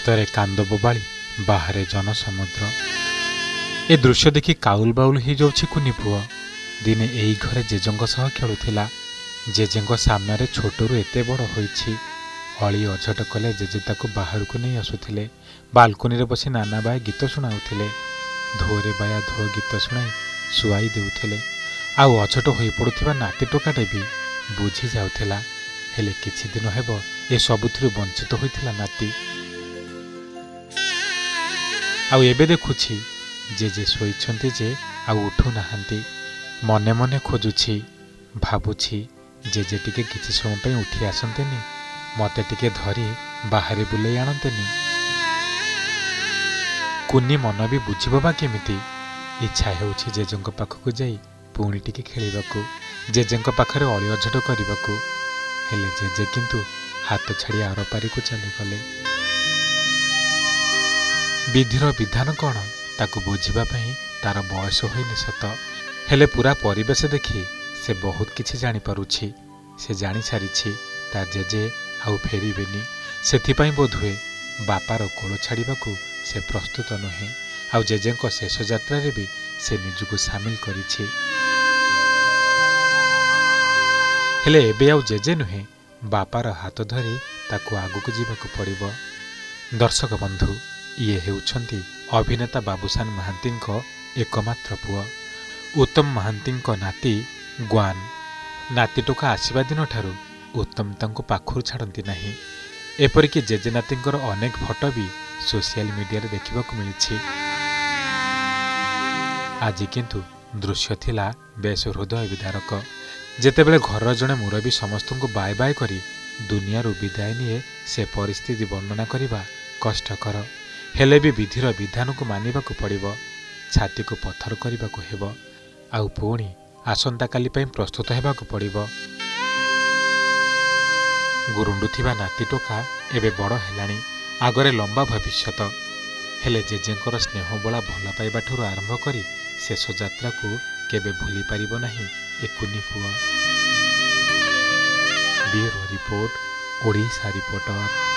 ଭିତରେ କାନ୍ଦ ବୋବାଳି ବାହାରେ ଜନସମୁଦ୍ର। ଏ ଦୃଶ୍ୟ ଦେଖି କାଉଲ ବାଉଲ ହେଇଯାଉଛି କୁନି ପୁଅ। ଦିନେ ଏଇ ଘରେ ଜେଜେଙ୍କ ସହ ଖେଳୁଥିଲା। ଜେଜେଙ୍କ ସାମ୍ନାରେ ଛୋଟରୁ ଏତେ ବଡ଼ ହୋଇଛି। ଅଳି ଅଝଟ କଲେ ଜେଜେ ତାକୁ ବାହାରକୁ ନେଇ ଆସୁଥିଲେ। ବାଲକୋନିରେ ବସି ନାନା ବାଏ ଗୀତ ଶୁଣାଉଥିଲେ। ଧୋରେ ବାୟା ଧୋ ଗୀତ ଶୁଣାଇ ଶୁଆଇ ଦେଉଥିଲେ। ଆଉ ଅଝଟ ହୋଇପଡ଼ୁଥିବା ନାତି ଟୋକାଟେ ବି ବୁଝି ଯାଉଥିଲା। ହେଲେ କିଛି ଦିନ ହେବ ଏ ସବୁଥିରୁ ବଞ୍ଚିତ ହୋଇଥିଲା ନାତି। ଆଉ ଏବେ ଦେଖୁଛି ଜେଜେ ଶୋଇଛନ୍ତି ଯେ ଆଉ ଉଠୁନାହାନ୍ତି। ମନେ ମନେ ଖୋଜୁଛି, ଭାବୁଛି ଜେଜେ ଟିକେ କିଛି ସମୟ ପାଇଁ ଉଠି ଆସନ୍ତେନି, ମୋତେ ଟିକେ ଧରି ବାହାରେ ବୁଲେଇ ଆଣନ୍ତେନି। କୁନି ମନ ବି ବୁଝିବ ବା କେମିତି? ଇଚ୍ଛା ହେଉଛି ଜେଜେଙ୍କ ପାଖକୁ ଯାଇ ପୁଣି ଟିକେ ଖେଳିବାକୁ, ଜେଜେଙ୍କ ପାଖରେ ଅଳି ଅଝଟ କରିବାକୁ। ହେଲେ ଜେଜେ କିନ୍ତୁ ହାତ ଛାଡ଼ି ଆରପାରିକୁ ଚାଲିଗଲେ। ବିଧିର ବିଧାନ କ'ଣ ତାକୁ ବୁଝିବା ପାଇଁ ତାର ବୟସ ହୋଇନି ସତ, ହେଲେ ପୁରା ପରିବେଶ ଦେଖି ସେ ବହୁତ କିଛି ଜାଣିପାରୁଛି। ସେ ଜାଣିସାରିଛି ତା ଜେଜେ ଆଉ ଫେରିବେନି। ସେଥିପାଇଁ ବୋଧହୁଏ ବାପାର କୋଳ ଛାଡ଼ିବାକୁ ସେ ପ୍ରସ୍ତୁତ ନୁହେଁ। ଆଉ ଜେଜେଙ୍କ ଶେଷ ଯାତ୍ରାରେ ବି ସେ ନିଜକୁ ସାମିଲ କରିଛି। ହେଲେ ଏବେ ଆଉ ଜେଜେ ନୁହେଁ, ବାପାର ହାତ ଧରି ତାକୁ ଆଗକୁ ଯିବାକୁ ପଡ଼ିବ। ଦର୍ଶକ ବନ୍ଧୁ, ଇଏ ହେଉଛନ୍ତି ଅଭିନେତା ବାବୁସାନ ମହାନ୍ତିଙ୍କ ଏକମାତ୍ର ପୁଅ ଉତ୍ତମ ମହାନ୍ତିଙ୍କ ନାତି ଗ୍ୱାନ। ନାତି ଟୋକା ଆସିବା ଦିନଠାରୁ ଉତ୍ତମ ତାଙ୍କୁ ପାଖରୁ ଛାଡ଼ନ୍ତି ନାହିଁ। ଏପରିକି ଜେଜେ ନାତିଙ୍କର ଅନେକ ଫଟୋ ବି ସୋସିଆଲ ମିଡ଼ିଆରେ ଦେଖିବାକୁ ମିଳିଛି। ଆଜି କିନ୍ତୁ ଦୃଶ୍ୟ ଥିଲା ବେଶ ହୃଦୟ ବିଦାରକ। ଯେତେବେଳେ ଘରର ଜଣେ ମୁରବୀ ସମସ୍ତଙ୍କୁ ବାଏ ବାଏ କରି ଦୁନିଆରୁ ବିଦାୟ ନିଏ, ସେ ପରିସ୍ଥିତି ବର୍ଣ୍ଣନା କରିବା କଷ୍ଟକର। ହେଲେ ବି ବିଧିର ବିଧାନକୁ ମାନିବାକୁ ପଡ଼ିବ। ଛାତିକୁ ପଥର କରିବାକୁ ହେବ। ଆଉ ପୁଣି ଆସନ୍ତାକାଲି ପାଇଁ ପ୍ରସ୍ତୁତ ହେବାକୁ ପଡ଼ିବ। ଗୁରୁଣ୍ଡୁଥିବା ନାତି ଟୋକା ଏବେ ବଡ଼ ହେଲାଣି, ଆଗରେ ଲମ୍ବା ଭବିଷ୍ୟତ। ହେଲେ ଜେଜେଙ୍କର ସ୍ନେହବୋଳା ଭଲ ପାଇବାଠାରୁ ଆରମ୍ଭ କରି ଶେଷ ଯାତ୍ରାକୁ କେବେ ଭୁଲି ପାରିବ ନାହିଁ ଏ କୁନି ପୁଅ। Bureau report, Odisha reporter.